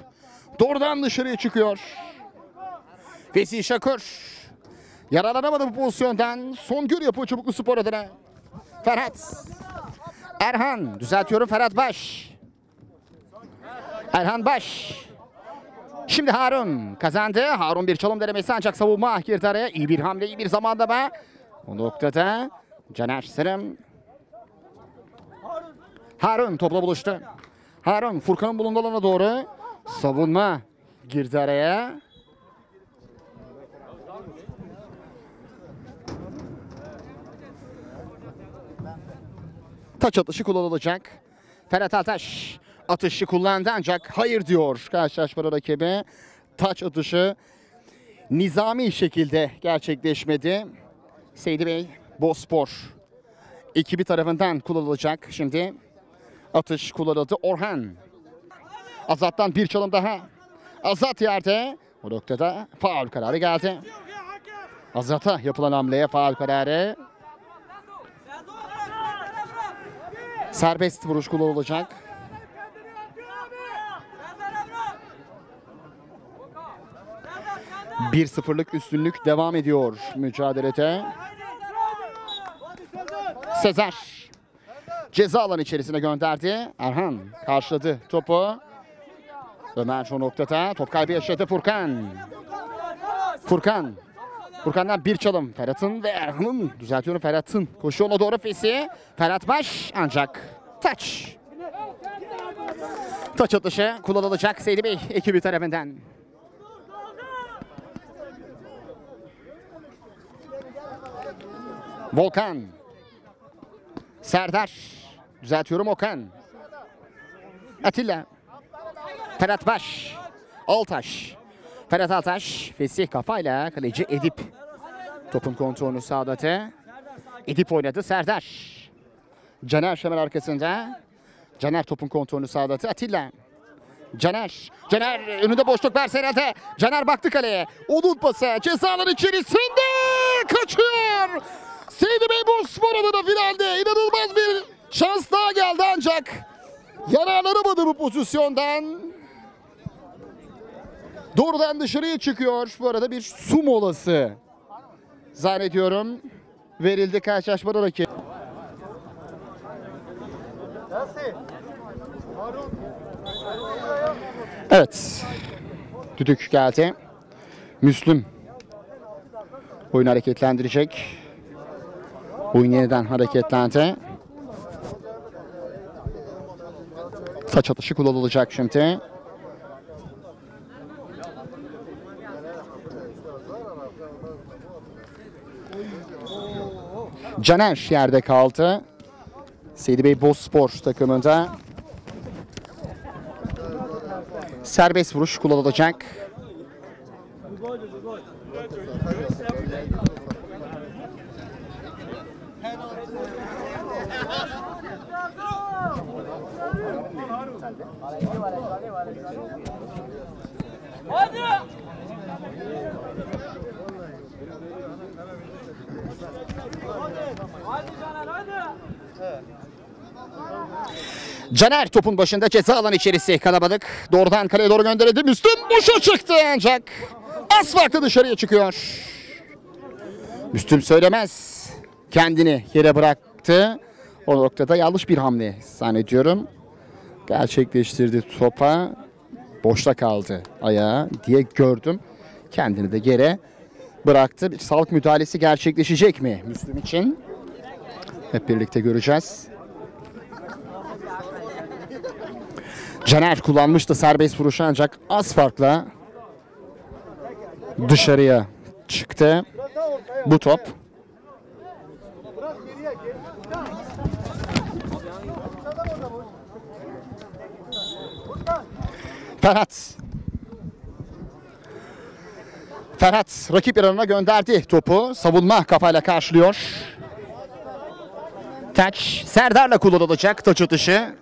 Doğrudan dışarıya çıkıyor. Fesih Şakır. Yaralanamadı bu pozisyondan. Songül Yapı Çubuklu Spor adına. Ferhat. Erhan. Düzeltiyorum Ferhat Baş. Erhan Baş. Şimdi Harun kazandı. Harun bir çalım denemesi ancak savunma girdi araya. İyi bir hamle, iyi bir zamanlama. O noktada Caner Sırım. Harun topla buluştu. Harun Furkan'ın bulunduğu alana doğru. Savunma girdi araya. Taç atışı kullanılacak. Ferhat Altaş atışı kullandı ancak hayır diyor karşılaşma rakibi. Taç atışı nizami şekilde gerçekleşmedi. Seydi Bey Bozspor ekibi tarafından kullanılacak. Şimdi atış kullanıldı. Orhan. Azat'tan bir çalım daha. Azat yerde. O noktada faul kararı geldi. Azat'a yapılan hamleye faul kararı. Serbest vuruş kullanılacak. Bir sıfırlık üstünlük devam ediyor mücadelede. Sezer ceza alanı içerisine gönderdi. Erhan karşıladı topu. Ömer o noktada top kaybı yaşadı Furkan. Furkan'dan bir çalım. Ferhat'ın ve Erhan'ın, düzeltiyorum Ferhat'ın koşu ona doğru Fesi. Ferhat Baş ancak taç. Taç atışı kullanılacak Seydi Bey ekibi tarafından. Volkan. Serdar. Düzeltiyorum Okan. Atilla. Ferhat Baş. Altaş. Ferhat Altaş. Fesih kafayla kaleci Edip. Topun kontrolünü sağladı. Edip oynadı. Serdar. Caner hemen arkasında. Caner topun kontrolünü sağladı. Atilla. Caner önünde boşluk var herhalde. Caner baktı kaleye. Onun pası cezalar içerisinde kaçıyor. Seydi Bey Bozspor adına finalde inanılmaz bir şans daha geldi ancak yararlanamadı bu pozisyondan. Doğrudan dışarıya çıkıyor. Bu arada bir su molası zannediyorum verildi karşılaşmada rakip. Evet. Düdük geldi. Müslüm oyunu hareketlendirecek. Oyun yeniden hareketlendi. Taç atışı kullanılacak şimdi. Caner yerde kaldı. Seydi Bey Bozspor takımında. Serbest vuruş kullanılacak. Caner topun başında, ceza alanı içerisi kalabalık. Doğrudan kaleye doğru gönderildi. Müslüm boşa çıktı ancak az farklı dışarıya çıkıyor. Müslüm Söylemez kendini yere bıraktı. O noktada yanlış bir hamle zannediyorum. Gerçekleştirdi topa. Boşta kaldı ayağı diye gördüm. Kendini de yere bıraktı. Bir sağlık müdahalesi gerçekleşecek mi Müslüm için? Hep birlikte göreceğiz. Caner kullanmıştı serbest vuruşu ancak az farkla dışarıya çıktı bu top. Ferhat rakip yanına gönderdi topu. Savunma kafayla karşılıyor. Taç Serdar'la kullanılacak taç atışı.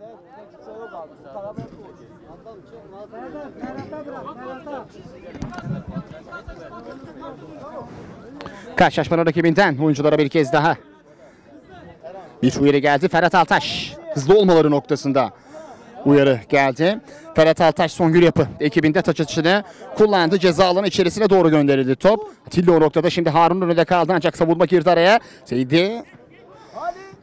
Karşılaşmanın rakibinden oyunculara bir kez daha bir uyarı geldi. Ferhat Altaş hızlı olmaları noktasında uyarı geldi. Ferhat Altaş Songül Yapı ekibinde taç atışını kullandı. Ceza alanı içerisine doğru gönderildi top. Atilla o noktada şimdi Harun'un önünde kaldı ancak savunma girdi araya. Seydi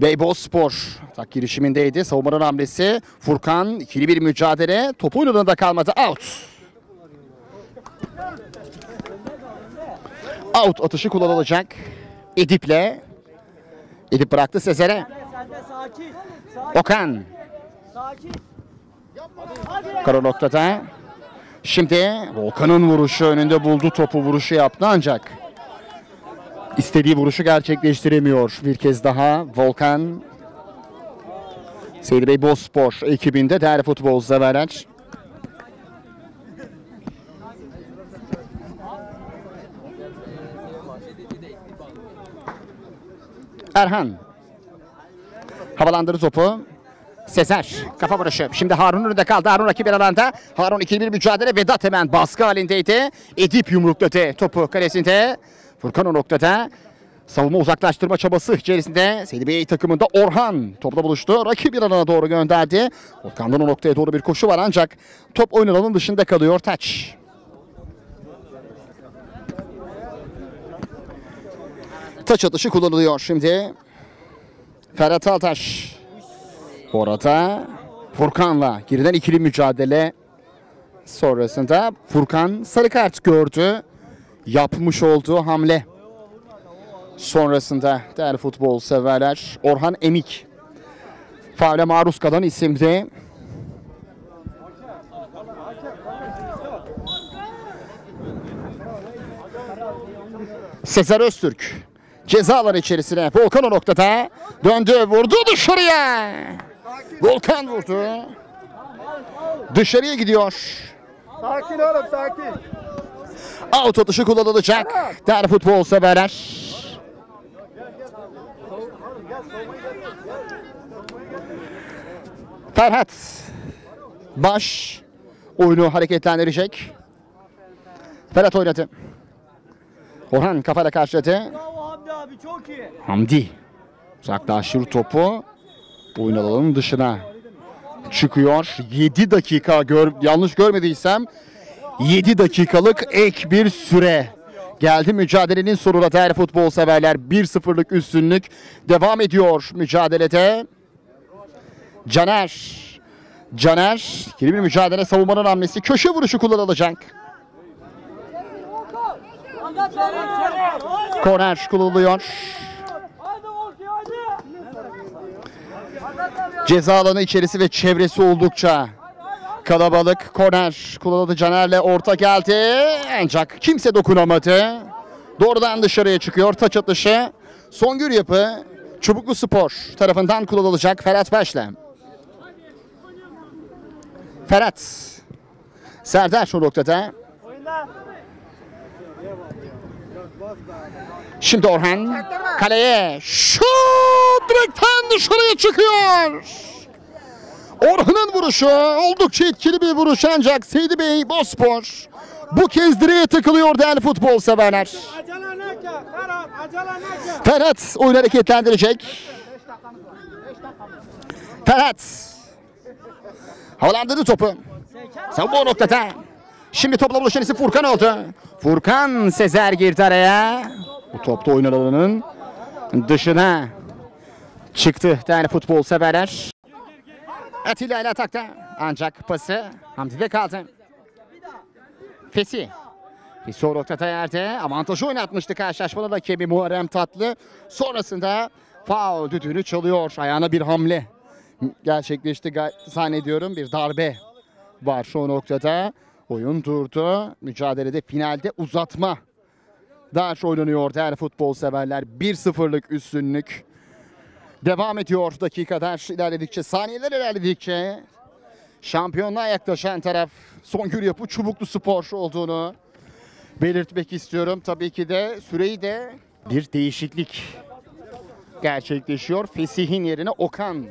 Bey Bozspor atak girişimindeydi. Savunmanın hamlesi. Furkan ikili bir mücadele. Topu önünde kalmadı. Out. Out atışı kullanılacak. Edip'le. Edip bıraktı Sezer'e. Sen de sakin. Sakin. Okan. Sakin. Kara noktada. Şimdi Volkan'ın vuruşu önünde buldu, topu vuruşu yaptı ancak istediği vuruşu gerçekleştiremiyor. Bir kez daha Volkan. Seydi Bey Bozspor ekibinde değerli futbol severler. Erhan havalandırdı topu. Sezer kafa vuruşu. Şimdi Harun önünde kaldı. Harun rakip alanda. Harun ikili bir mücadele. Vedat hemen baskı halindeydi. Edip yumrukladı topu kalesinde. Furkan o noktada. Savunma uzaklaştırma çabası içerisinde. Seydi Bey takımında Orhan topla buluştu. Rakip bir alana doğru gönderdi. Orhan'dan o noktaya doğru bir koşu var ancak top oyun alanının dışında kalıyor. Taç. Taç atışı kullanılıyor şimdi. Ferhat Altaş. Orada Furkan'la geriden ikili mücadele sonrasında Furkan sarı kart gördü. Yapmış olduğu hamle sonrasında değerli futbol severler Orhan Emik faule maruz kalan isimdi. Sezer Öztürk ceza alanı içerisine. Volkan o noktada döndü, vurdu dışarıya. Volkan vurdu. Dışarıya gidiyor. Sakin oğlum sakin. Out atışı kullanılacak. Değerli futbol severler. Ferhat Baş oyunu hareketlendirecek. Ferhat oynadı. Orhan kafayla karşıladı. Bravo Hamdi abi çok iyi. Hamdi uzaklaştırır topu. Oyun alanının dışına çıkıyor. 7 dakika yanlış görmediysem 7 dakikalık ek bir süre geldi mücadelenin sonuna değerli futbol severler. 1-0'lık üstünlük devam ediyor mücadelede. Caner ikili bir mücadele, savunmanın hamlesi, köşe vuruşu kullanılacak. Korner kullanılıyor. Ceza alanı içerisi ve çevresi oldukça kalabalık. Korner kullanıldı. Caner'le orta geldi. Ancak kimse dokunamadı. Doğrudan dışarıya çıkıyor. Taç atışı. Songül Yapı Çubuklu Spor tarafından kullanılacak. Ferhat Baş'la. Ferhat. Serdar şu noktada. Şimdi Orhan kaleye şut, direkten dışarıya çıkıyor. Orhan'ın vuruşu oldukça etkili bir vuruş ancak Seydi Bey Bozspor bu kez direğe takılıyor değerli futbol severler. Ferhat oyunu hareketlendirecek. Ferhat havalandırdı topu. Savunma o noktada. Şimdi topla buluşan isim Furkan oldu. Furkan Sezer girdi araya. Bu topta oyun alanının dışına çıktı değerli futbol severler. Atilla ile atakta. Ancak pası Hamdi'de kaldı. Fesi o noktada yerde. Avantajı oynatmıştı karşılaşmanın rakibi Muharrem Tatlı. Sonrasında faul düdüğünü çalıyor. Ayağına bir hamle gerçekleşti zannediyorum. Bir darbe var şu noktada. Oyun durdu. Mücadelede finalde uzatma daha oynanıyor değerli futbol severler. 1-0'lık üstünlük devam ediyor dakikalar ilerledikçe, saniyeler ilerledikçe. Şampiyonluğa yaklaşan taraf Songül Yapı Çubuklu Spor olduğunu belirtmek istiyorum. Tabii ki de süreyi de bir değişiklik gerçekleşiyor. Fesih'in yerine Okan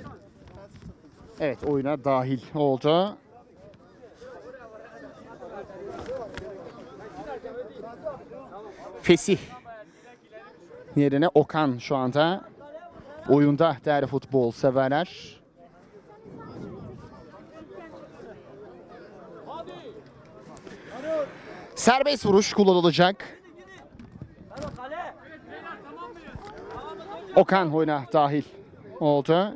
oyuna dahil oldu. Fesih yerine Okan şu anda oyunda değerli futbol severler. Serbest vuruş kullanılacak. Okan oyuna dahil oldu.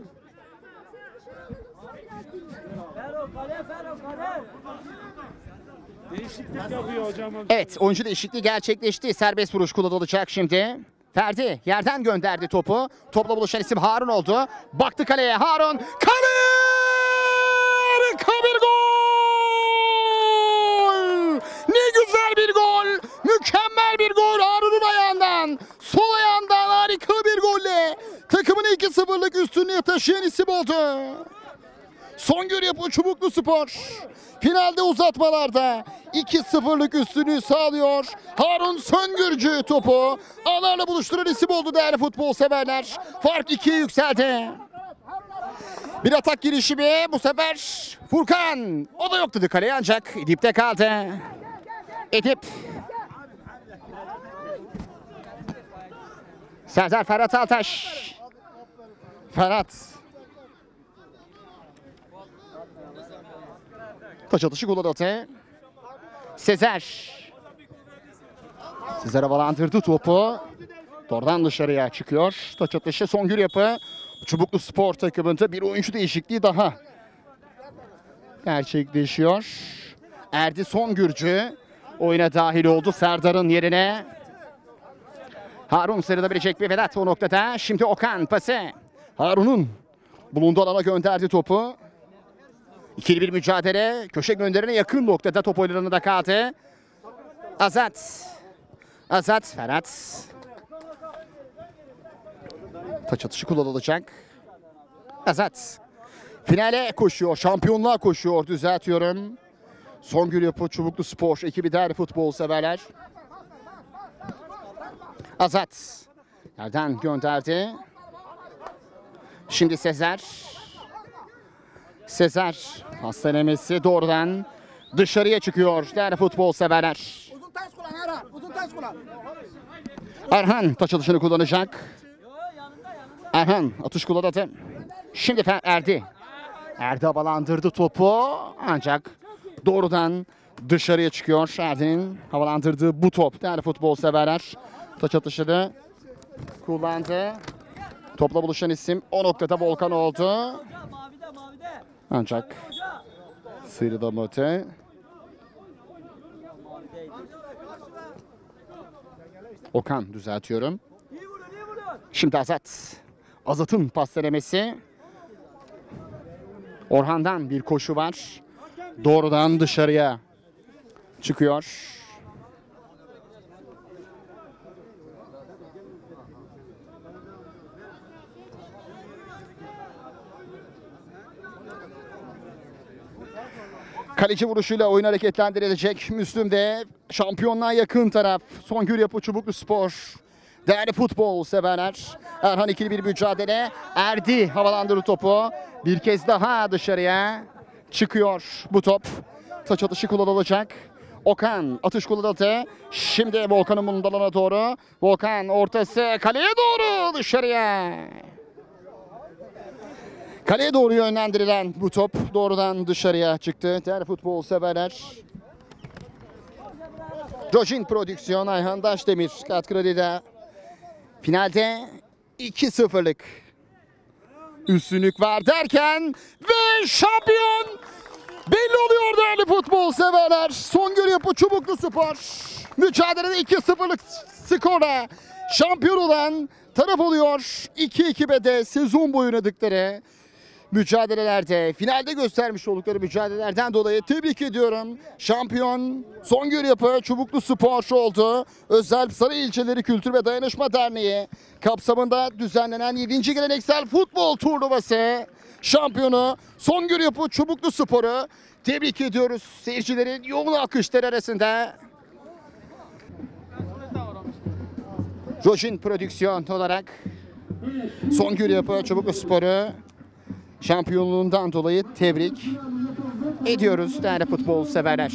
Değişiklik yapıyor hocam. Evet, oyuncu değişikliği gerçekleşti. Serbest vuruş kullanılacak şimdi. Ferdi yerden gönderdi topu. Topla buluşan isim Harun oldu. Baktı kaleye Harun. Kale! Harika bir gol! Ne güzel bir gol! Mükemmel bir gol Harun'un ayağından. Sol ayağından harika bir golle. Takımın 2-0'lık üstünlüğü taşıyan isim oldu. Songül Yapı Çubukluspor finalde uzatmalarda 2-0'lık üstünlüğü sağlıyor. Harun Söngürcü topu ağlarla buluşturan isim oldu değerli futbol severler. Fark 2'ye yükseldi. Bir atak girişimi bu sefer Furkan. O da yok dedi kaleye ancak Edip'te kaldı. Edip. Serdar Ferhat Altaş. Ferhat. Taç atışı kullanıldı. Sezer. Sezer havalandırdı topu. Doğrudan dışarıya çıkıyor. Taç atışı Songül Yapı. Çubukluspor takımında bir oyuncu değişikliği daha gerçekleşiyor. Erdi Songürcü oyuna dahil oldu Serdar'ın yerine. Harun sıyrılabilecek bir Vedat o noktada. Şimdi Okan pası. Harun'un bulunduğu alana gönderdi topu. İkili bir mücadele. Köşe gönderine yakın noktada top oylarında kaldı. Azat. Azat Ferhat. Taç atışı kullanılacak. Azat. Finale koşuyor. Şampiyonluğa koşuyor. Düzeltiyorum. Songül Yapı Çubukluspor ekibi değerli futbol severler. Azat. Yerden gönderdi. Şimdi Sezer. Sezer hastanemesi doğrudan dışarıya çıkıyor değerli futbol severler. Uzun taş kullan Erhan. Uzun taş kullan. Erhan taç atışını kullanacak. Erhan atış kullandı. Şimdi Erdi. Erdi havalandırdı topu ancak doğrudan dışarıya çıkıyor. Erdi'nin havalandırdığı bu top değerli futbol severler. Taç atışını kullandı. Topla buluşan isim o noktada Volkan oldu. Mavide mavide. Ancak sıyrılamadı. Okan düzeltiyorum. İyi vuruyor iyi vuruyor. Şimdi Azat. Azat'ın pas denemesi. Orhan'dan bir koşu var. Doğrudan dışarıya çıkıyor. Kaleci vuruşuyla oyun hareketlendirilecek. Müslüm de şampiyonluğa yakın taraf. Songül Yapı Çubukluspor. Değerli futbol severler. Erhan ikili bir mücadele. Erdi havalandırdı topu. Bir kez daha dışarıya çıkıyor bu top. Taç atışı kullanılacak. Okan atış kullanıldı. Şimdi Volkan'ın bulunduğu doğru. Volkan ortası kaleye doğru dışarıya. Kaleye doğru yönlendirilen bu top doğrudan dışarıya çıktı. Değerli futbol severler. Rojin Prodüksiyon, Ayhan Daşdemir katkılarıyla finalde 2-0'lık üstünlük var derken ve şampiyon belli oluyor değerli futbol severler. Songül Yapı Çubukluspor mücadelede 2-0'lık skorla şampiyon olan taraf oluyor. 2-2'de sezon boyu oynadıkları mücadelelerde, finalde göstermiş oldukları mücadelelerden dolayı tebrik ediyorum. Şampiyon Songül Yapı Çubukluspor oldu. Özel Sarı İlçeleri Kültür ve Dayanışma Derneği kapsamında düzenlenen 7. geleneksel futbol turnuvası şampiyonu Songül Yapı Çubukluspor'u tebrik ediyoruz. Seyircilerin yoğun alkışları arasında. Rojin Prodüksiyon olarak Songül Yapı Çubukluspor'u şampiyonluğundan dolayı tebrik ediyoruz değerli futbol severler.